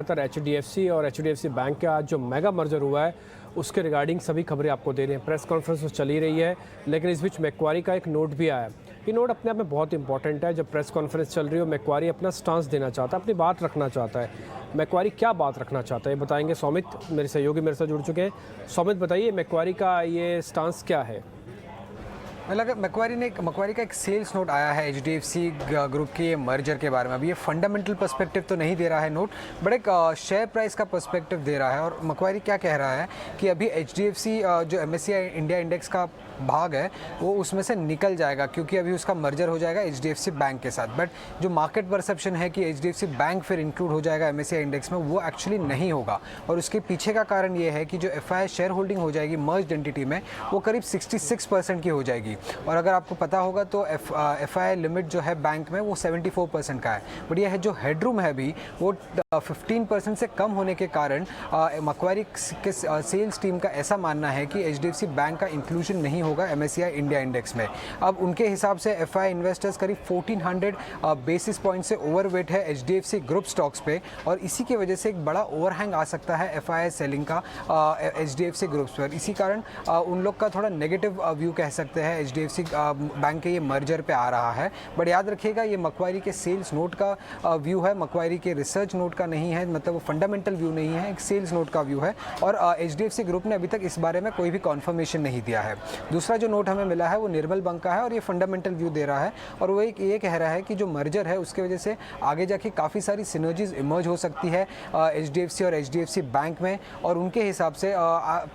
HDFC और HDFC bank का आज जो मेगा मर्जर हुआ है उसके रिगार्डिंग सभी खबरें आपको दे रहे हैं। प्रेस कॉन्फ्रेंस तो चल ही रही है, लेकिन इस बीच मैक्वारी का एक नोट भी आया है। ये नोट अपने आप में बहुत इंपॉर्टेंट है। जब प्रेस कॉन्फ्रेंस चल रही हो, मैक्वारी अपना स्टांस देना चाहता है, अपनी बात रखना चाहता है। मैक्वारी क्या बात रखना चाहता है ये बताएंगे सौमित, मेरे सहयोगी मेरे साथ जुड़ चुके हैं। सौमित बताइए, मैक्वारी का ये स्टांस क्या है? मैक्वारी का एक सेल्स नोट आया है एचडीएफसी ग्रुप के मर्जर के बारे में। अभी ये फंडामेंटल पर्सपेक्टिव तो नहीं दे रहा है नोट, बट एक शेयर प्राइस का पर्सपेक्टिव दे रहा है। और मैक्वारी क्या कह रहा है कि अभी एचडीएफसी जो एमएससीआई इंडिया इंडेक्स का भाग है वो उसमें से निकल जाएगा, क्योंकि अभी उसका मर्जर हो जाएगा एचडीएफसी बैंक के साथ। बट जो मार्केट परसेप्शन है कि एचडीएफसी बैंक फिर इंक्लूड हो जाएगा एमएससीआई इंडेक्स में, वो एक्चुअली नहीं होगा। और उसके पीछे का कारण ये है कि जो एफआई शेयर होल्डिंग हो जाएगी मर्ज्ड एंटिटी में, वो करीब 66% की हो जाएगी। और अगर आपको पता होगा तो एफआई लिमिट जो है बैंक में वो 74% का है। बट यह है जो हेडरूम है अभी वो 15% से कम होने के कारण मैक्वारी के सेल्स टीम का ऐसा मानना है कि एचडीएफसी बैंक का इंक्लूजन नहीं होगा एमएससीआई इंडिया इंडेक्स में। अब उनके हिसाब से एफआई इन्वेस्टर्स करीब 1400 बेसिस पॉइंट से ओवरवेट है एचडीएफसी ग्रुप स्टॉक्स पे, और इसी की वजह से एक बड़ा ओवरहैंग आ सकता है एफआई सेलिंग का एचडीएफसी ग्रुप्स पर। इसी कारण उन लोग का थोड़ा नेगेटिव व्यू कह सकते हैं एचडीएफसी बैंक के ये मर्जर पे आ रहा है। बट याद रखिएगा, ये मैक्वारी के सेल्स नोट का व्यू है, मैक्वारी के रिसर्च नोट का नहीं है, मतलब वो फंडामेंटल व्यू नहीं है, एक सेल्स नोट का व्यू है। और एचडीएफसी ग्रुप ने अभी तक इस बारे में कोई भी कॉन्फर्मेशन नहीं दिया है। दूसरा जो नोट हमें मिला है वो निर्मल बैंक का है, और ये फंडामेंटल व्यू दे रहा है। और वो एक ये कह रहा है कि जो मर्जर है उसके वजह से आगे जाके काफ़ी सारी सिनर्जीज इमर्ज हो सकती है एचडीएफसी और एचडीएफसी बैंक में। और उनके हिसाब से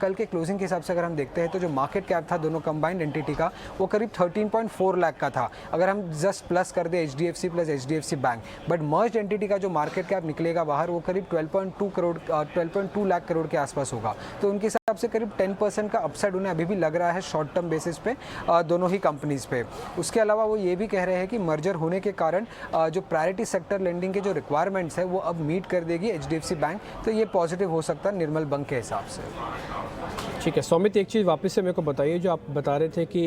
कल के क्लोजिंग के हिसाब से अगर हम देखते हैं तो जो मार्केट कैप था दोनों कंबाइंड एंटिटी का, वो करीब 13.4 लाख का था, अगर हम जस्ट प्लस कर दे HDFC plus HDFC bank. But merged entity का जो मार्केट कैप निकलेगा बाहर वो करीब 12.2 लाख करोड़ के आसपास होगा। तो उनके हिसाब से करीब 10% का अपसाइड उन्हें अभी भी लग रहा है शॉर्ट टर्म बेसिस पे दोनों ही कंपनीज पे। उसके अलावा वो ये भी कह रहे हैं कि मर्जर होने के कारण जो प्रायोरिटी सेक्टर लेंडिंग के जो रिक्वायरमेंट्स है वो अब मीट कर देगी एचडीएफसी बैंक। तो ये पॉजिटिव हो सकता है निर्मल बैंक के हिसाब से। ठीक है सौमित, एक चीज़ वापस से मेरे को बताइए, जो आप बता रहे थे कि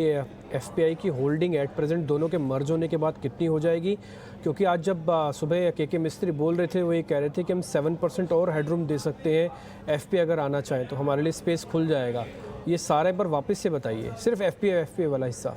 एफपीआई की होल्डिंग एट प्रेजेंट दोनों के मर्ज होने के बाद कितनी हो जाएगी? क्योंकि आज जब सुबह के मिस्त्री बोल रहे थे वो ये कह रहे थे कि हम 7% और हेडरूम दे सकते हैं एफपीआई अगर आना चाहें तो हमारे लिए स्पेस खुल जाएगा। ये सारे पर वापस से बताइए, सिर्फ एफपीआई वाला हिस्सा।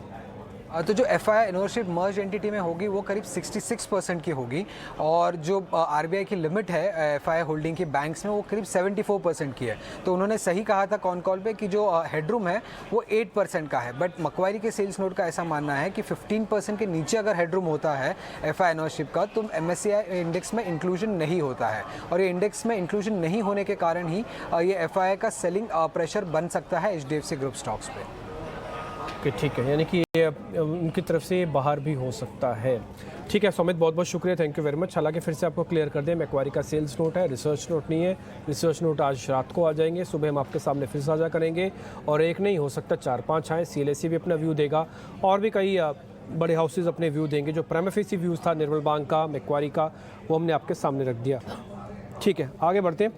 तो जो एफआई ओनरशिप मर्ज एंटिटी में होगी वो करीब 66% की होगी, और जो आरबीआई की लिमिट है एफआई होल्डिंग की बैंक्स में वो करीब 74% की है। तो उन्होंने सही कहा था कॉन कॉल पे कि जो हेडरूम है वो 8% का है। बट मैक्वारी के सेल्स नोट का ऐसा मानना है कि 15% के नीचे अगर हेडरूम होता है एफआई ओनरशिप का तो एमएससीआई इंडेक्स में इंक्लूजन नहीं होता है। और ये इंडेक्स में इंक्लूजन नहीं होने के कारण ही ये एफआई का सेलिंग प्रेशर बन सकता है एचडीएफसी ग्रुप स्टॉक्स पे। ठीक है, यानी कि उनकी तरफ से बाहर भी हो सकता है। ठीक है सौमित, बहुत बहुत शुक्रिया, थैंक यू वेरी मच। हालांकि फिर से आपको क्लियर कर दें, मैक्वारी का सेल्स नोट है, रिसर्च नोट नहीं है। रिसर्च नोट आज रात को आ जाएंगे, सुबह हम आपके सामने फिर साझा करेंगे। और एक नहीं हो सकता 4-5 आए, सीएलएससी भी अपना व्यू देगा और भी कई बड़े हाउसेज अपने व्यू देंगे। जो प्राइमा फेसी व्यूज़ था निर्मल बैंक का, मैक्वारी का, वो हमने आपके सामने रख दिया। ठीक है, आगे बढ़ते हैं।